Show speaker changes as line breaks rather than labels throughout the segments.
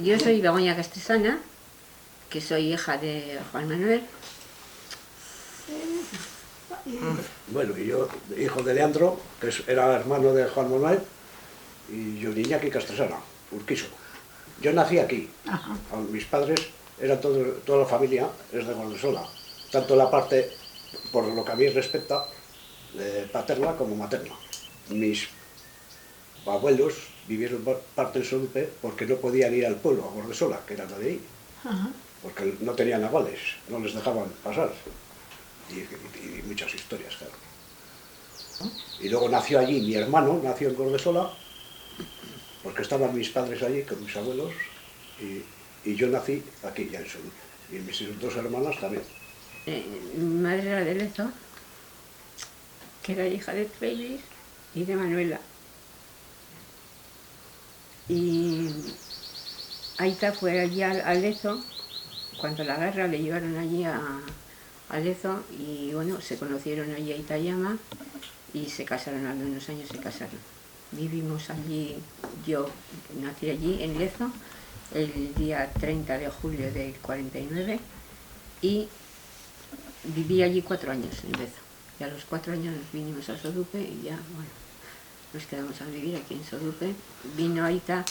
yo soy Begoña Castresana, que soy hija de Juan Manuel.
Bueno, y yo, hijo de Leandro, que era hermano de Juan Manuel, y yo Iñaki Castresana, Urquizo. Yo nací aquí. Mis padres eran toda la familia es de Gordesola, tanto la parte, por lo que a mí respecta, paterna como materna. Mis abuelos vivieron parte en Sodupe porque no podían ir al pueblo, a Gordesola, que era de ahí, porque no tenían navales, no les dejaban pasar. Y muchas historias, claro. Y luego nació allí mi hermano, nació en Gordesola, porque estaban mis padres allí con mis abuelos, y yo nací aquí ya en Sodupe. Y mis dos hermanas también.
Mi madre era de Lezo, que era hija de Félix y de Manuela. Y Aita fue allí a Lezo, cuando la guerra le llevaron allí a Lezo, y bueno, se conocieron allí Aita y Ama, y se casaron, hace unos años se casaron. Vivimos allí, yo nací allí en Lezo, el día 30 de julio del 49, y viví allí 4 años en Lezo. Y a los 4 años nos vinimos a Sodupe y ya, bueno, nos quedamos a vivir aquí en Sodupe. Vino Aita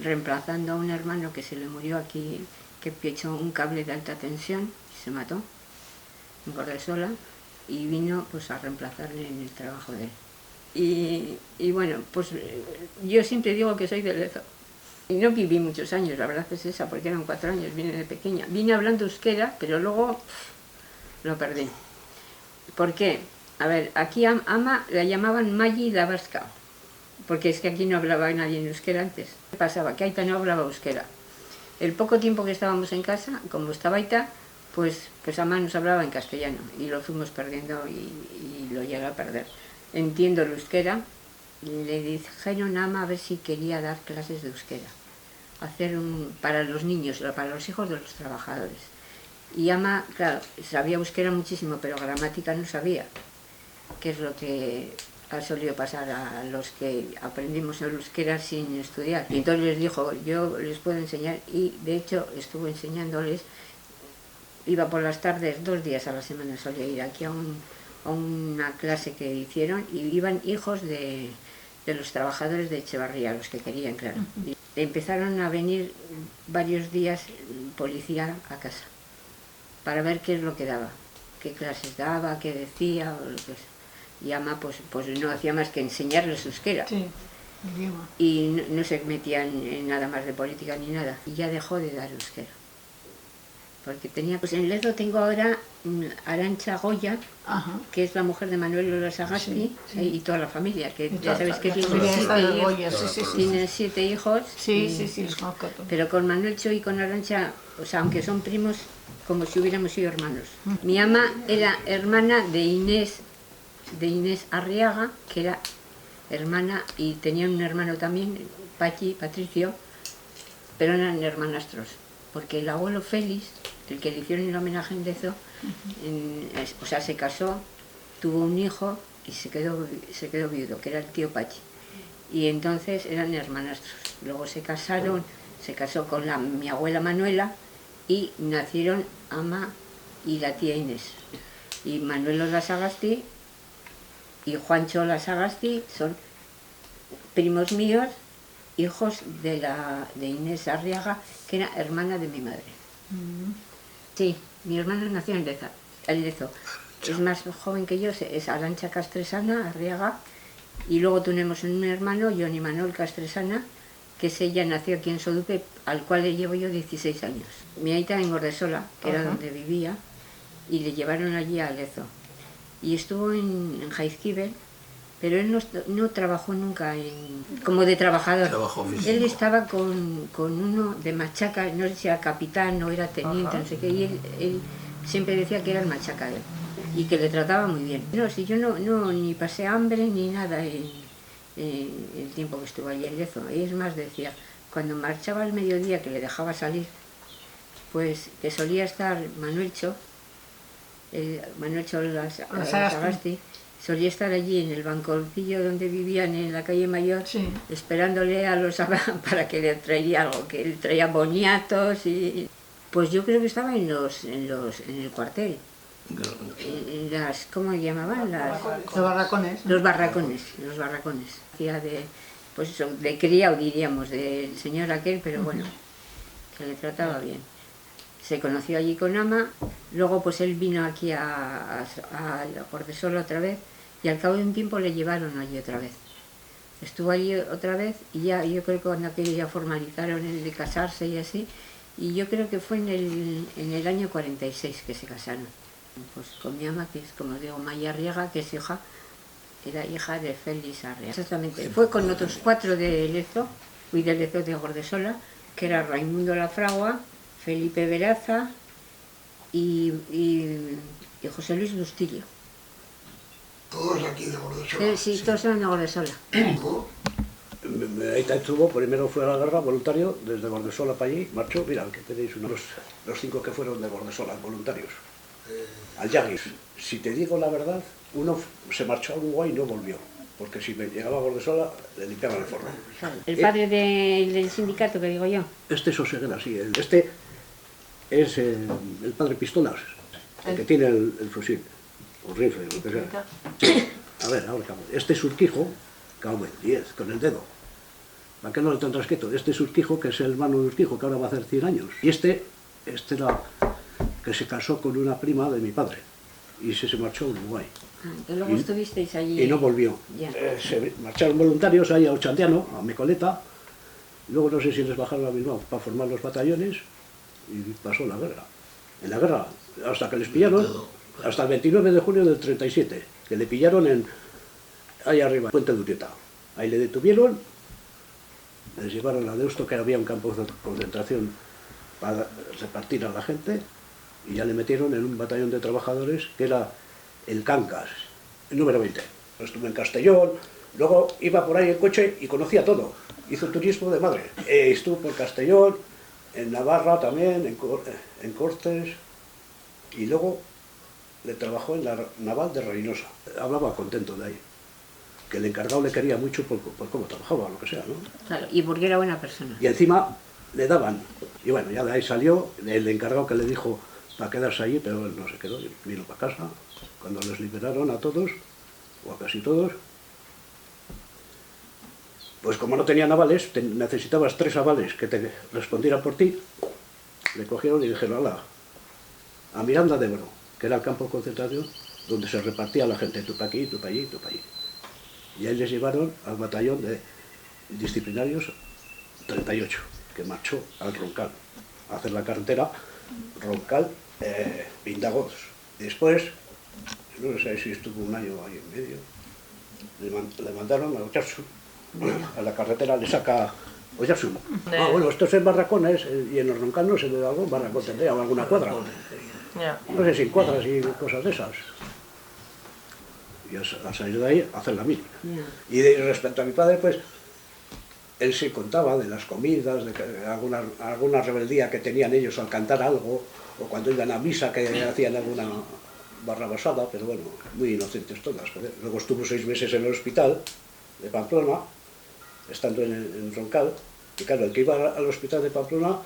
reemplazando a un hermano que se le murió aquí, que echó un cable de alta tensión y se mató en Gordesola, y vino pues a reemplazarle en el trabajo de él. Y bueno, pues yo siempre digo que soy de Lezo. Y no viví muchos años, la verdad es esa, porque eran 4 años, vine de pequeña. Vine hablando euskera, pero luego lo perdí. ¿Por qué? A ver, aquí a Ama la llamaban Maggi la Vasca, porque es que aquí no hablaba nadie en euskera antes. ¿Qué pasaba? Que Aita no hablaba euskera. El poco tiempo que estábamos en casa, como estaba Aita, pues Ama nos hablaba en castellano, y lo fuimos perdiendo y lo llegué a perder. Entiendo el euskera, y le dijeron a Ama a ver si quería dar clases de euskera, para los niños, para los hijos de los trabajadores. Y Ama, claro, sabía euskera muchísimo, pero gramática no sabía, que es lo que ha solido pasar a los que aprendimos el euskera sin estudiar. Y entonces les dijo, yo les puedo enseñar, y de hecho estuve enseñándoles. Iba por las tardes, 2 días a la semana solía ir aquí a una clase que hicieron, y iban hijos de los trabajadores de Echevarría, los que querían, claro. Y empezaron a venir varios días policía a casa para ver qué es lo que daba, qué clases daba, qué decía, o lo que sea. Y Ama pues no hacía más que enseñarles euskera.
Sí, idioma.
Y no se metía en nada más de política ni nada. Y ya dejó de dar euskera. Porque tenía, pues en Lezo tengo ahora Arantxa Goya, que es la mujer de Manuel Olasagaspi, y toda la familia, que ya sabéis que tiene 7 hijos.
Sí, los conozco todos.
Pero con Manuelcho y con Arantxa, o sea, aunque son primos, como si hubiéramos sido hermanos. Mi ama era hermana de Inés Arriaga, que era hermana, y tenía un hermano también, Patricio, pero eran hermanastros, porque el abuelo Félix, el que le hicieron el homenaje en Lezo, o sea, se casó, tuvo un hijo y se quedó viudo, que era el tío Pachi. Y entonces eran hermanastros. Luego se casó con mi abuela Manuela, y nacieron Ama y la tía Inés. Y Manuel Olasagaspi y Juancho Olasagaspi son primos míos, hijos de Inés Arriaga, que era hermana de mi madre. Sí, mi hermana nació en Lezo. Es más joven que yo, es Arantxa Castresana Arriaga, y luego tenemos un hermano, Johnny Manuel Castresana, que ella nació aquí en Sodupe, al cual le llevo yo 16 años. Mi aita en Gordesola, que era donde vivía, y le llevaron allí a Lezo. Y estuvo en Jaizkibel, pero él no trabajó nunca como de trabajador. Él estaba con uno de Machaca, no sé si era capitán o era teniente, no sé qué, y él siempre decía que era el Machaca él, y que le trataba muy bien. No, si yo no ni pasé hambre ni nada en el tiempo que estuve allí en Lezo. Y es más, decía, cuando marchaba al mediodía, que le dejaba salir, pues que solía estar Manuelcho Olasagaspi, solía estar allí en el banconcillo donde vivían en la calle Mayor,
Sí.
esperándole a los para que le traería algo, que él traía boniatos y... Pues yo creo que estaba en el cuartel. Las, ¿cómo le llamaban?
Los barracones.
Los barracones. Hacía de, pues eso, de criado diríamos, del señor aquel, pero bueno, que le trataba bien. Se conoció allí con Ama, luego pues él vino aquí a Gordesola otra vez y al cabo de un tiempo le llevaron allí otra vez. Estuvo allí otra vez y ya yo creo que cuando aquello ya formalizaron el de casarse y así, y yo creo que fue en el año 46 que se casaron. Pues con mi ama, que es como digo, Maya Arriaga, que es hija, era hija de Félix Arriaga. Exactamente. Fue con otros 4 de Lezo, de Gordesola, que era Raimundo Lafragua, Felipe Veraza y José Luis Bustillo.
Todos aquí de Gordesola.
Sí, todos eran de Gordesola.
Aita estuvo, primero fue a la guerra voluntario, desde Gordesola para allí, marchó, mira, que tenéis los 5 que fueron de Gordesola, voluntarios, al Yaguis. Si te digo la verdad, uno se marchó a Uruguay y no volvió, porque si me llegaba a Gordesola, le limpiaban el forro.
El padre del sindicato, que digo yo.
Este es Oseguera, sí, este es el padre Pistolas, el que tiene el fusil, o rifle, lo que sea. A ver, ahora acabo. Este es Urquijo, cago en 10, con el dedo. ¿Para qué no lo tendrás quieto? Este es Urquijo, que es el hermano de Urquijo, que ahora va a hacer 100 años. Y este era que se casó con una prima de mi padre. Y se marchó a Uruguay.
Que luego estuvisteis allí.
Y no volvió.
Ya.
Se marcharon voluntarios ahí a Ochandiano, a Mecoleta. Luego no sé si les bajaron a Bilbao para formar los batallones. Y pasó la guerra. En la guerra, hasta que les pillaron, hasta el 29 de junio del 37, que le pillaron ahí arriba, Puente de Urieta. Ahí le detuvieron, les llevaron a Deusto, que había un campo de concentración para repartir a la gente, y ya le metieron en un batallón de trabajadores que era el Cancas, el número 20. Estuve en Castellón, luego iba por ahí en coche y conocía todo. Hizo turismo de madre. Estuvo por Castellón, en Navarra también, en Cortes, y luego le trabajó en la naval de Reynosa. Hablaba contento de ahí, que el encargado le quería mucho por cómo trabajaba, lo que sea, ¿no?
Claro, y porque era buena persona.
Y encima le daban, y bueno, ya de ahí salió el encargado que le dijo para quedarse allí, pero él no se quedó, vino para casa. Cuando les liberaron a todos, o a casi todos, pues como no tenía navales, necesitabas 3 avales que te respondieran por ti, le cogieron y dijeron, ala, a Miranda de Ebro, que era el campo de concentración, donde se repartía la gente, tú para aquí, tú para allí, tú para allí. Y ahí les llevaron al batallón de disciplinarios 38, que marchó al Roncal, a hacer la carretera Roncal-Pindagoz. Después, no sé si estuvo un año ahí en medio, le mandaron a Oyarzun, a la carretera le saca Oyarzun. Ah, bueno, esto es en Barracones, y en el Roncal no sé de algún barracón tendría, o alguna cuadra. No sé si cuadras y cosas de esas. Y a salir de ahí a hacer la mili. Y respecto a mi padre, pues, él se contaba de las comidas, de alguna rebeldía que tenían ellos al cantar algo, o cuando iban a misa que hacían alguna barrabasada, pero bueno, muy inocentes todas. Luego estuvo 6 meses en el hospital de Pamplona, estando en Roncal, y claro, el que iba al hospital de Pamplona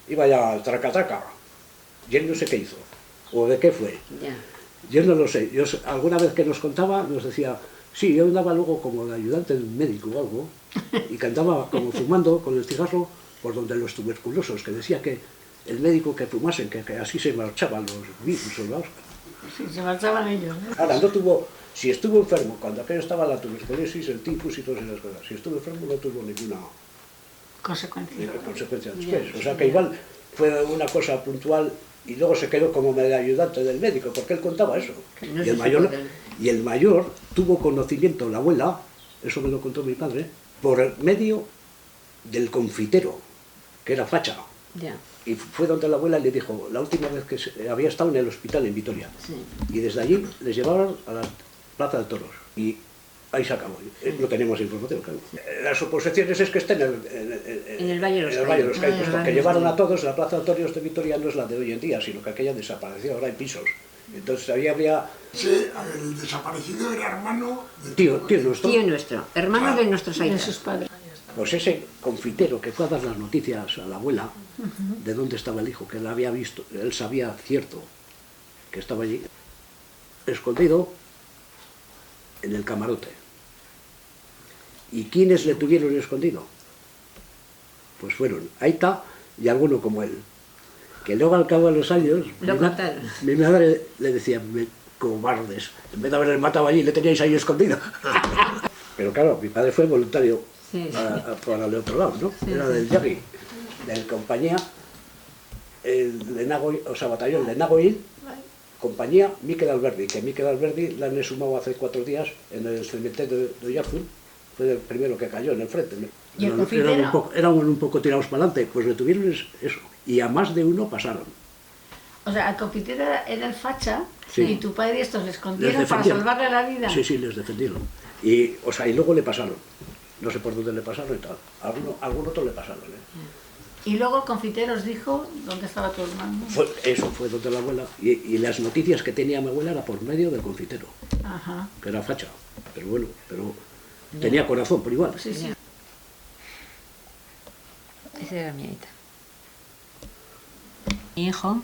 iba ya al traca-traca, y él no sé qué hizo, o de qué fue. Yo no lo sé. Alguna vez que nos contaba, nos decía, sí, yo andaba luego como de ayudante del médico o algo, y que andaba como fumando con el cigarro por donde los tuberculosos, que decía que el médico que fumasen, que así se marchaban los virus o los...
Sí, se marchaban ellos, ¿no?
Ahora, no tuvo, si estuvo enfermo, cuando aquello estaba la tuberculosis, el tifus y todas esas cosas, si estuvo enfermo no tuvo ninguna consecuencia después. O sea que igual fue una cosa puntual y luego se quedó como ayudante del médico, porque él contaba eso.
No
Y el mayor tuvo conocimiento, la abuela, eso me lo contó mi padre, por medio del confitero, que era facha. Y fue donde la abuela le dijo, la última vez que había estado en el hospital en Vitoria.
Sí.
Y desde allí les llevaron a la Plaza de Toros. Y ahí se acabó. No tenemos información, claro. Las oposiciones es que estén
en el Valle
de los Caídos, porque llevaron a todos, la Plaza de Toros de Vitoria no es la de hoy en día, sino que aquella desapareció, ahora hay pisos. Entonces ahí había...
Sí, el desaparecido era hermano de
Tío nuestro.
Tío nuestro, hermano de nuestros
De
aitas.
sus padres.
Pues ese confitero que fue a dar las noticias a la abuela de dónde estaba el hijo, que él había visto, él sabía cierto que estaba allí, escondido en el camarote. ¿Y quiénes le tuvieron escondido? Pues fueron Aita y alguno como él. Que luego al cabo de los años, mi madre le decía, cobardes, en vez de haberle matado allí, le teníais ahí escondido. Pero claro, mi padre fue voluntario para el otro lado, ¿no?
Sí,
Era
sí.
del Yagui, de compañía, de Nagoil, o sea, batallón de Nagoil, compañía Miquel Alberdi, que Miquel Alberdi la han exhumado hace 4 días en el cementerio de Oyarzun, fue el primero que cayó en el frente.
¿Y el
Eran
confitero?
eran un poco tirados para adelante, pues le tuvieron eso, y a más de uno pasaron.
O sea, el confitero era el facha
Sí.
y tu padre y estos le escondieron
Les
para
defendieron.
salvarle la vida.
Sí, les defendieron. Y, o sea, y luego le pasaron. No sé por dónde le pasaron y tal. Algún otro le pasaron.
Y luego el confitero os dijo dónde estaba tu hermano.
Eso fue donde la abuela. Y las noticias que tenía mi abuela era por medio del confitero,
Ajá.
que era facha. Pero bueno, tenía corazón por igual.
Sí, sí.
Esa era mi aita. Mi hijo,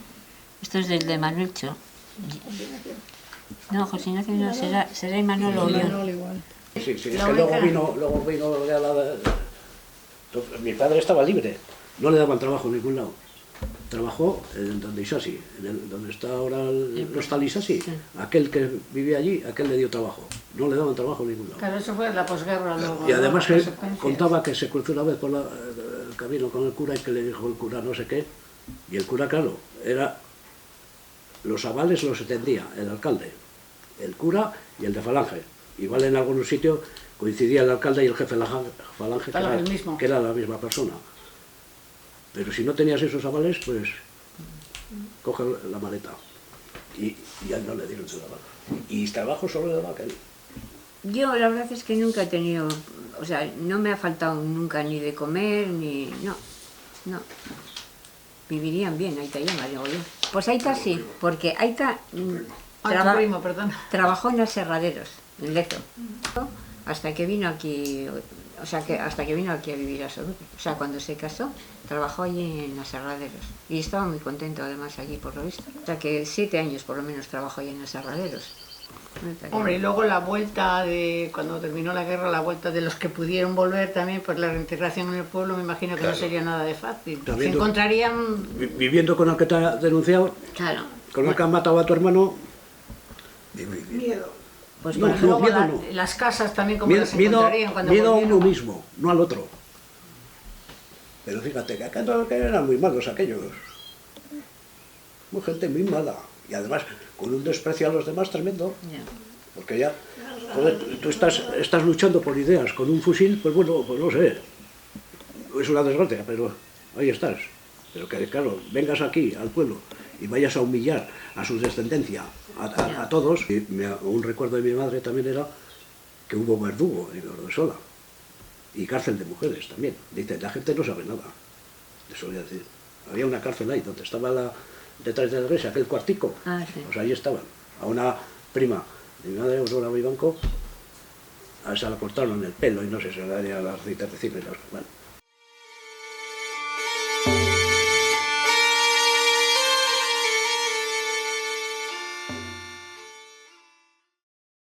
esto es del de Manuelcho. No, José Ignacio no, será Imanol Ollón.
igual.
Sí, es
La
que
única-
luego vino mi padre estaba libre, no le daban trabajo en ningún lado. Trabajó en donde Isasi, donde está ahora el hostal Isasi, aquel que vivía allí, aquel le dio trabajo. No le daban trabajo en ningún lado.
Claro, eso fue la posguerra luego.
Y además
las
que
consecuencias.
contaba que se cruzó una vez por el camino con el cura y que le dijo el cura no sé qué. Y el cura, claro, los avales los tendría el alcalde, el cura y el de Falange. Igual en algunos sitios coincidía el alcalde y el jefe de la Falange,
Claro, el mismo.
que era la misma persona. Pero si no tenías esos avales, pues coge la maleta. Y a él no le dieron trabajo. Y trabajo solo le daba aquel.
Yo la verdad es que nunca he tenido, o sea, no me ha faltado nunca ni de comer, ni... No. Vivirían bien, Aita y Ama, digo yo. Pues Aita sí, porque Aita
Tu primo, perdón.
trabajó en aserraderos, en Lezo, hasta que vino aquí, o sea, hasta que vino aquí a vivir a Sodupe. O sea, cuando se casó, trabajó allí en aserraderos. Y estaba muy contento además allí, por lo visto. O sea, que 7 años por lo menos trabajó allí en aserraderos.
Hombre, y luego la vuelta de, cuando terminó la guerra, la vuelta de los que pudieron volver también, pues la reintegración en el pueblo me imagino que no sería nada de fácil. Se
Sabiendo-
encontrarían...
Viviendo con el que te ha denunciado,
Claro.
con el que han matado a tu hermano,
miedo.
Pues
No,
por ejemplo,
Luego
miedo no.
las casas también como
miedo,
las encontrarían cuando
miedo a
volvieron.
uno mismo, no al otro. Pero fíjate que acá no, que eran muy malos aquellos. Muy gente muy mala. Y además con un desprecio a los demás tremendo.
ya.
Porque ya, joder, tú estás luchando por ideas con un fusil, pues bueno, pues no sé. Es una desgracia, pero ahí estás. Pero que claro, vengas aquí al pueblo y vayas a humillar a su descendencia, a todos. Y un recuerdo de mi madre también era que hubo verdugo en Ordesola y cárcel de mujeres también. Dice, la gente no sabe nada. Eso voy a decir. Había una cárcel ahí donde estaba detrás de la iglesia, aquel cuartico.
Ah, sí.
Pues ahí estaban. A una prima de mi madre, Aurora Vivanco, a esa la cortaron el pelo y no sé si le daría las citas de cine. Bueno,